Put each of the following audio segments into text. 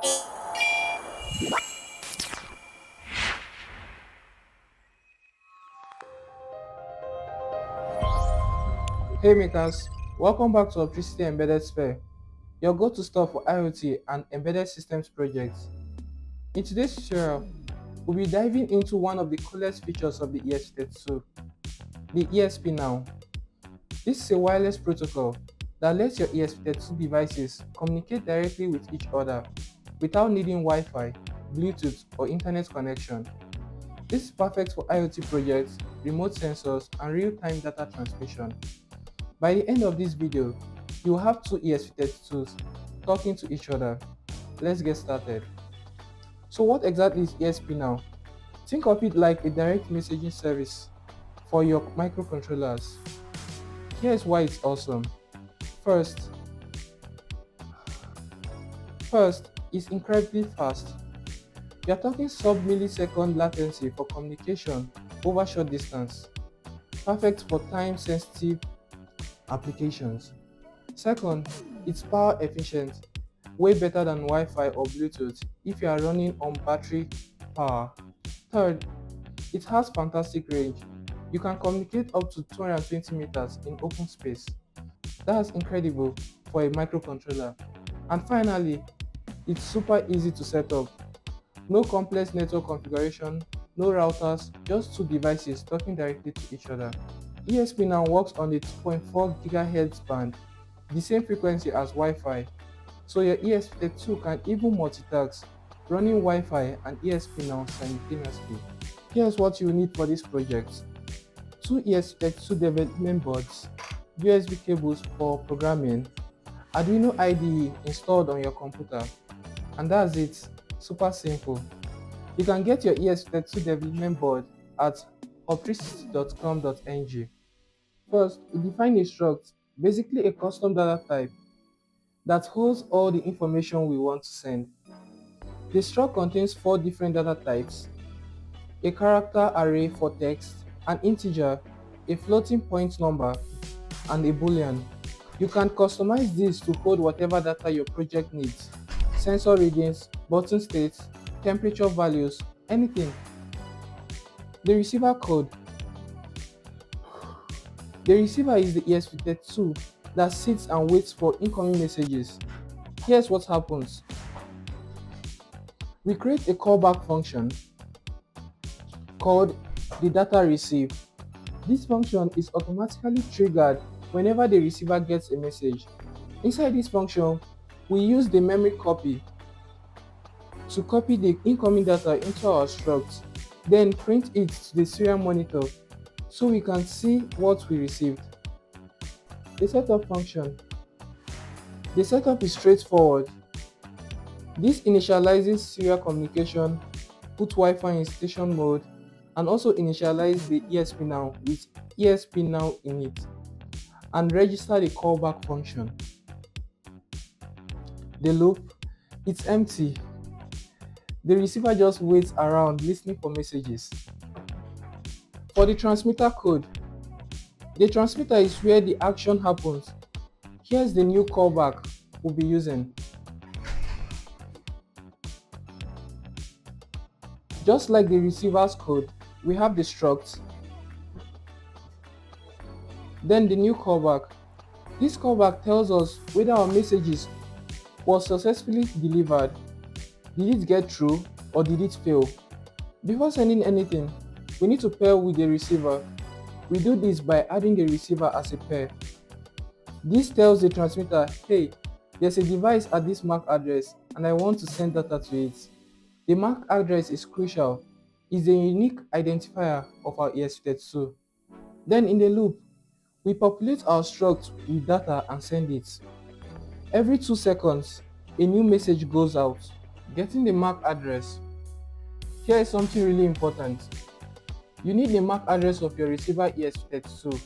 Hey makers, welcome back to Electricity Embedded Sphere, your go-to stop for IoT and embedded systems projects. In today's tutorial, we'll be diving into one of the coolest features of the ESP32, the ESP-NOW. This is a wireless protocol that lets your ESP32 devices communicate directly with each other without needing Wi-Fi, Bluetooth, or internet connection. This is perfect for IoT projects, remote sensors, and real-time data transmission. By the end of this video, you will have two ESP32s talking to each other. Let's get started. So what exactly is ESP-NOW? Think of it like a direct messaging service for your microcontrollers. Here's why it's awesome. First, it's incredibly fast. You're talking sub-millisecond latency for communication over short distance. Perfect for time-sensitive applications. Second, it's power efficient, way better than Wi-Fi or Bluetooth if you are running on battery power. Third, it has fantastic range. You can communicate up to 220 meters in open space. That's incredible for a microcontroller. And finally, it's super easy to set up. No complex network configuration, no routers, just two devices talking directly to each other. ESP-NOW works on the 2.4 GHz band, the same frequency as Wi-Fi, so your ESP32 can even multitask, running Wi-Fi and ESP-NOW simultaneously. Here's what you need for this project: two ESP32 development boards, USB cables for programming, Arduino IDE installed on your computer, and that's it. Super simple. You can get your ESP32 development board at electricity.com.ng. First, we define a struct, basically a custom data type that holds all the information we want to send. The struct contains four different data types: a character array for text, an integer, a floating point number, and a boolean. You can customize this to hold whatever data your project needs: sensor readings, button states, temperature values, anything. The receiver code. The receiver is the ESP32 that sits and waits for incoming messages. Here's what happens. We create a callback function called the data receive. This function is automatically triggered whenever the receiver gets a message. Inside this function, we use the memory copy to copy the incoming data into our struct, then print it to the serial monitor so we can see what we received. The setup function. The setup is straightforward. This initializes serial communication, put Wi-Fi in station mode, and also initialize the ESP-NOW with ESP-NOW init, and register the callback function. The loop, it's empty. The receiver just waits around listening for messages. For the transmitter code, the transmitter is where the action happens. Here's the new callback we'll be using. Just like the receiver's code, we have the struct, then the new callback. This callback tells us whether our messages was successfully delivered. Did it get through or did it fail? Before sending anything, we need to pair with the receiver. We do this by adding the receiver as a pair. This tells the transmitter, hey, there's a device at this MAC address and I want to send data to it. The MAC address is crucial. It's a unique identifier of our ESP32. Then in the loop, we populate our struct with data and send it. Every 2 seconds, a new message goes out, getting the MAC address. Here is something really important. You need the MAC address of your receiver ESP32.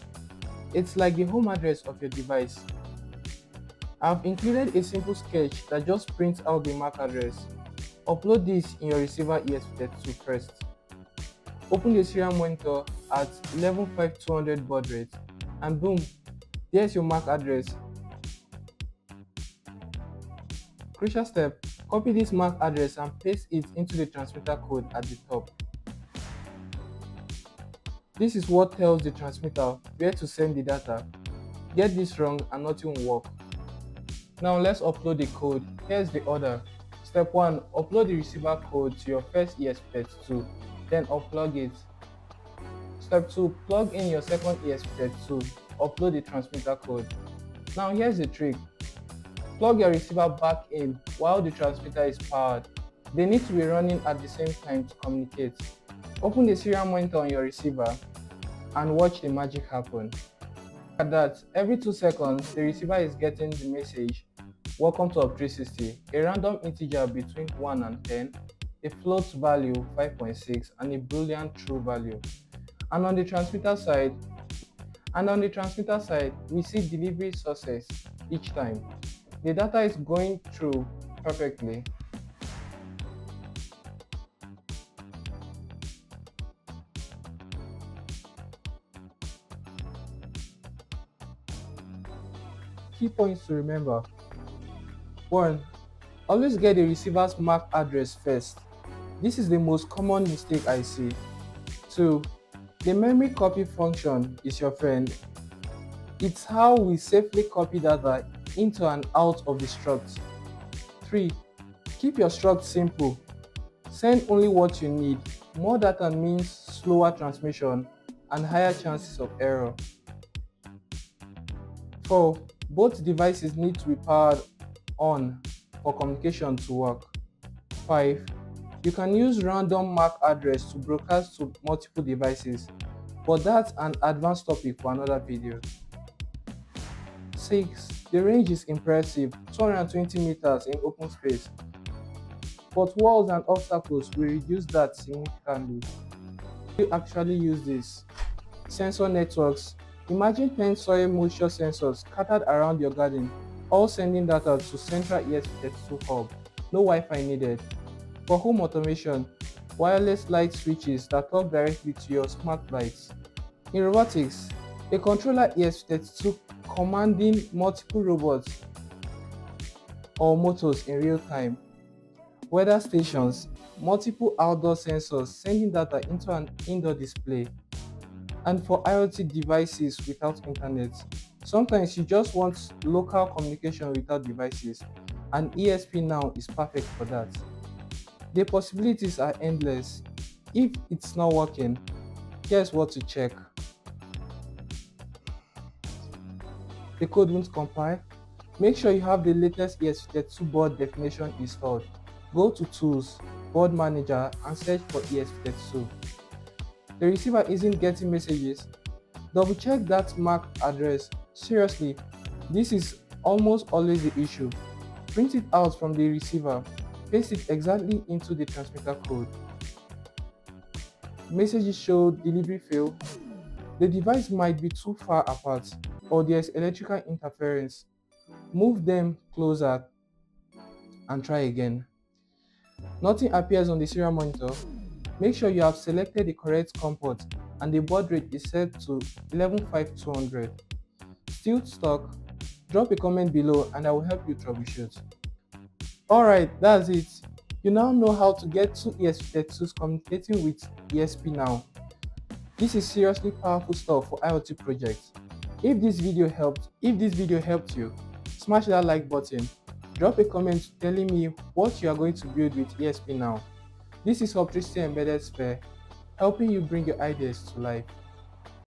It's like the home address of your device. I've included a simple sketch that just prints out the MAC address. Upload this in your receiver ESP32 first. Open the serial monitor at 115200 baud rate, and boom, there's your MAC address. Crucial step, copy this MAC address and paste it into the transmitter code at the top. This is what tells the transmitter where to send the data. Get this wrong and nothing will work. Now let's upload the code. Here's the order. Step 1. Upload the receiver code to your first ESP32, then unplug it. Step 2. Plug in your second ESP32. Upload the transmitter code. Now here's the trick. Plug your receiver back in while the transmitter is powered. They need to be running at the same time to communicate. Open the serial monitor on your receiver and watch the magic happen. At that, every 2 seconds, the receiver is getting the message, "Welcome to Op360, a random integer between 1 and 10, a float value 5.6, and a boolean true value." And on the transmitter side, we see delivery success each time. The data is going through perfectly. Key points to remember. 1. Always get the receiver's MAC address first. This is the most common mistake I see. 2. The memory copy function is your friend. It's how we safely copy data into and out of the struct. 3. Keep your struct simple. Send only what you need. More data means slower transmission and higher chances of error. 4. Both devices need to be powered on for communication to work. 5. You can use random MAC address to broadcast to multiple devices, but that's an advanced topic for another video. 6. The range is impressive, 220 meters in open space, but walls and obstacles will reduce that significantly. You actually use this. Sensor networks. Imagine 10 soil moisture sensors scattered around your garden, all sending data to central ESP32 hub. No Wi-Fi needed. For home automation, wireless light switches that talk directly to your smart lights. In robotics, a controller ESP32 commanding multiple robots or motors in real time. Weather stations, multiple outdoor sensors sending data into an indoor display. And for IoT devices without internet, sometimes you just want local communication without devices, and ESP-NOW is perfect for that. The possibilities are endless. If it's not working, here's what to check. The code won't compile. Make sure you have the latest ESP32 board definition installed. Go to Tools, Board Manager, and search for ESP32. The receiver isn't getting messages. Double check that MAC address. Seriously, this is almost always the issue. Print it out from the receiver. Paste it exactly into the transmitter code. Messages show delivery fail. The device might be too far apart, or there's electrical interference. Move them closer and try again. Nothing appears on the serial monitor. Make sure you have selected the correct COM port and the baud rate is set to 115200. Still stuck? Drop a comment below and I will help you troubleshoot. Alright, that's it. You now know how to get two ESP32s communicating with ESP-NOW. This is seriously powerful stuff for IoT projects. If this video helped you, smash that like button. Drop a comment telling me what you are going to build with ESP-NOW. This is Op360 Embedded Sphere, helping you bring your ideas to life.